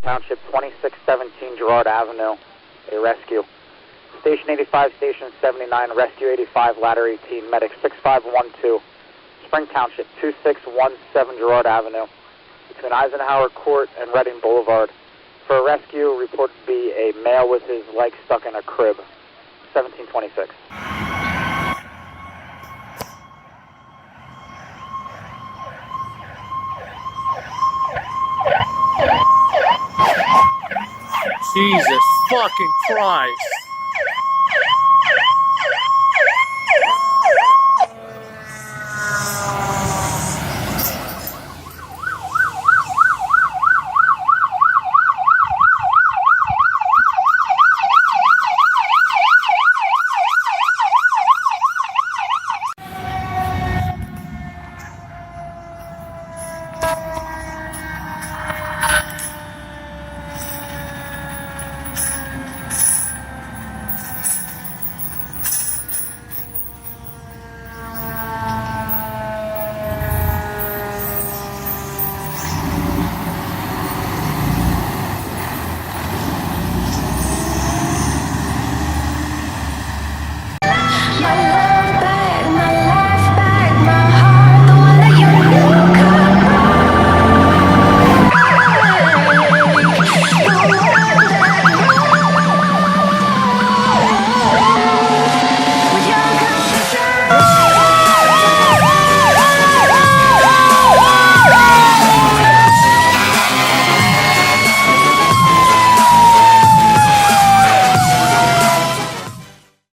Township 2617 Girard Avenue, a rescue. Station 85, Station 79, Rescue 85, Ladder 18, Medic 6512, Spring Township 2617 Girard Avenue, between Eisenhower Court and Reading Boulevard. For a rescue, reported to be a male with his leg stuck in a crib, 1726. Jesus fucking Christ.